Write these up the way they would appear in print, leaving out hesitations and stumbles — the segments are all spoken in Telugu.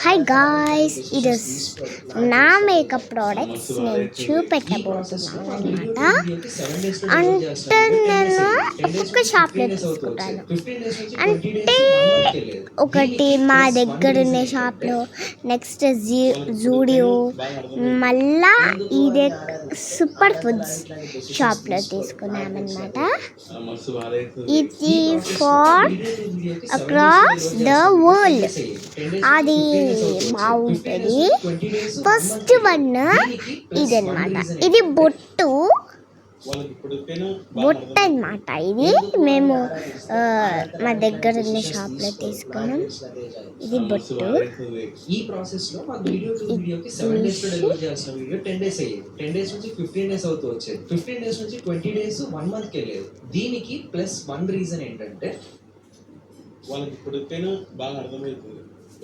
హాయ్ గాయ్స్, ఇది నా మేకప్ ప్రోడక్ట్స్ నేను చూపెట్టబోతున్నాను అనమాట. అంటే నేను ఒక్కొక్క షాప్లో తీసుకుంటాను. అంటే ఒకటి మా దగ్గర ఉన్న షాప్లో, నెక్స్ట్ జూడియో, మళ్ళా ఇదే సూపర్ ఫుడ్స్ షాప్లో తీసుకున్నామన్నమాట. ఇది ఫార్ అక్రాస్ ద వరల్డ్, అది బాగుంటుంది. ఫస్ట్ వన్ ఇదన్నమాట, ఇది బొట్టు అన్నమాట. ఇది మేము మా దగ్గర ఉన్న షాప్లో తీసుకున్నాం. ఇది బొట్టు. ఈ ప్రాసెస్ లో మాకు వీడియో టు వీడియోకి 7 డేస్ లో డెలివర్ చేసిన వీడియో 10 డేస్ అయ్యేది. 10 డేస్ నుంచి 15 డేస్ అవుతూ వచ్చేది. 15 డేస్ నుంచి 20 డేస్ 1 మంత్ కి వెళ్ళేది. దీనికి ప్లస్ 1 రీజన్ ఏంటంటే వాళ్ళకి ఇప్పుడు బాగా అర్థమవుతుంది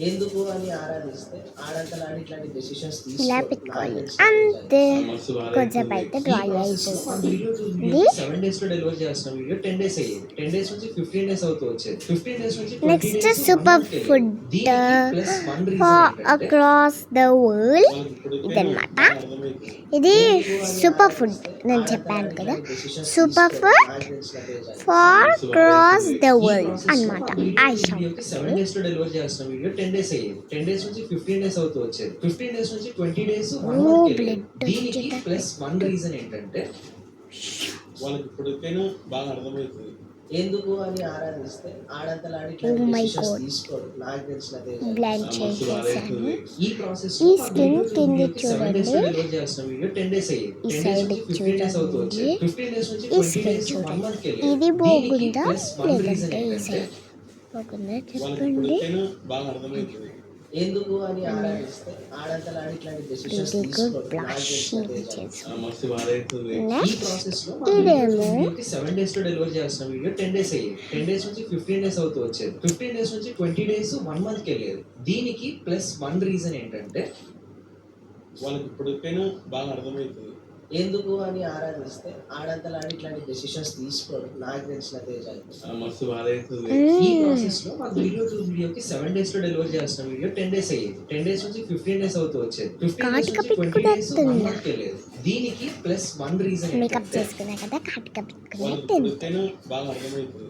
ఎందుకు అని ఆరాధిస్తే ఆడంతలాడి ఇట్లాంటి డెసిషన్స్ ఇలా పెట్టుకోవాలి అంతే. కొంచెం అయితే డ్రై అవుతుంది. 7 డేస్ లో డెలివర్ చేసిన వీడియో 10 డేస్ అయ్యేది. 10 డేస్ నుంచి 15 డేస్ అవుతూ వచ్చేది. 15 డేస్ నుంచి next super food for across the world ఇదన్నమాట. ఇది సూపర్ ఫుడ్ నేను చెప్పాను కదా, super food for cross the world అన్నమాట. ఐ షాప్ 7 డేస్ లో డెలివర్ చేసిన వీడియో 10 డేస్ అయ్యేది. 10 డేస్ నుంచి 15 డేస్ అవుతూ వచ్చేది. 15 డేస్ నుంచి 20 డేస్ 1 మంత్ కి వెళ్ళేది. దీనికి ప్లస్ 1 రీజన్ ఏంటంటే వాళ్ళకి ఇప్పుడు బాగా అర్థమవుతుంది ఎందుకు అని ఆరాధిస్తే ఆడంతలాడి తీసుకోడు. నాకు తెలిసినదే బ్లెండ్ చేసేసాను. ఈ ప్రాసెస్ ఈ స్కిన్ కింద చూడండి, ఈ సైడ్ చూడండి, ఈ స్కిన్ చూడండి. ఇది బాగుందా లేదంటే ఈ సైడ్ బాగుందా చెప్పండి. బాగా అర్థమవుతుంది ఎందుకు అని ఆరాధిస్తే ఆడంతలాడి ఇట్లాంటి డెసిషన్స్ తీసుకోడు. నెక్స్ట్ ఇదేమో 7 డేస్ లో డెలివర్ చేసిన వీడియో 10 డేస్ అయ్యేది. 10 డేస్ నుంచి 15 డేస్ అవుతూ వచ్చేది. 15 డేస్ నుంచి 20 డేస్ 1 మంత్ కి వెళ్ళేది. దీనికి ప్లస్ 1 రీజన్ ఏంటంటే వాళ్ళకి ఇప్పుడు బాగా అర్థమవుతుంది ఎందుకు అని ఆరాధిస్తే ఆడంతలాడి ఇట్లాంటి డెసిషన్స్ తీసుకోడు. నాకు తెలిసినదే ఈ ప్రాసెస్ లో మాకు వీడియో టు వీడియోకి 7 డేస్ లో డెలివర్ చేసిన వీడియో 10 డేస్ అయ్యేది. 10 డేస్ నుంచి 15 డేస్ అవుతూ వచ్చేది. 15 డేస్ నుంచి 20 డేస్ 1 మంత్ కి వెళ్ళేది. దీనికి ప్లస్ 1 రీజన్ మేకప్ చేసుకున్నా కదా, కాటిక పెట్టుకున్నా బాగా అర్థమవుతుంది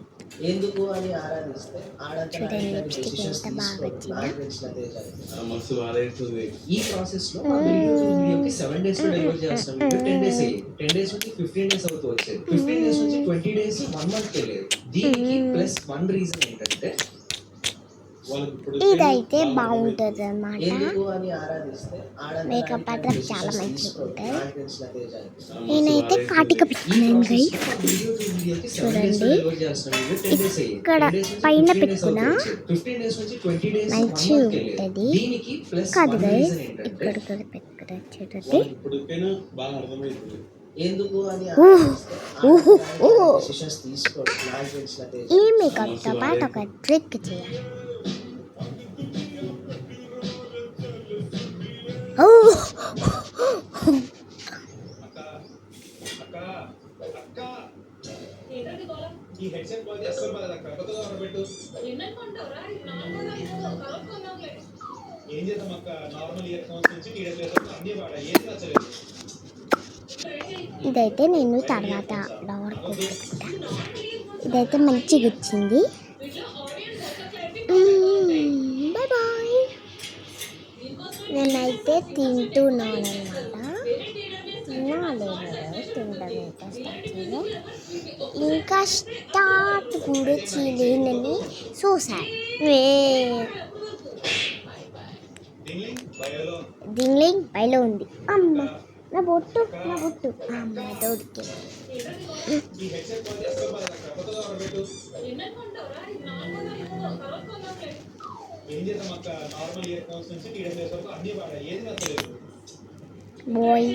ఎందుకు అని ఆరాధిస్తే చూడండి లిప్స్టిక్ ఎంత బాగా వచ్చిందో. ఈ ప్రాసెస్ లో మాకు వీడియో టు వీడియోకి 7 డేస్ లో డెలివర్ చేసిన వీడియో 10 డేస్ అయ్యేది. 10 డేస్ నుంచి 15 డేస్ అవుతూ వచ్చేది. 15 డేస్ నుంచి 20 డేస్ 1 మంత్ కి వెళ్ళేది. దీనికి ప్లస్ 1 రీజన్ ఏంటంటే ఇదైతే బాగుంటుంది అన్నమాట. మేకప్ మాత్రం చాలా మంచిగా ఉంటుంది. నేనైతే కాటిక పెట్టుకున్నాను గైస్, చూడండి ఇక్కడ పైన పెట్టుకున్నా మంచిగా ఉంటుంది కాదు గైస్. ఇక్కడ కూడా పెట్టుకున్నా చూడండి. ఈ మేకప్తో పాటు ఒక ట్రిక్ చేయాలి. ఈ హెడ్సెట్ క్వాలిటీ అస్సలు బాగాలేదక్క. కొత్తగా ఆర్డర్ ఏం చేద్దాం అక్క, నార్మల్ ఇయర్ ఫోన్స్ నుంచి టీడబ్ల్యూఎస్ అన్నీ వాడా, ఏది నచ్చలేదు. ఇదైతే నేను తర్వాత ఇదైతే మంచిగా వచ్చింది. Bye bye. నేనైతే తింటున్నాను అనమాట. ఇంకా స్టార్ట్ కూడా చేయలేనని చూసాను. డింగ్లింగ్ బయలో ఉంది. అమ్మ నా బొట్టు అమ్మ దొరికి. బాయ్.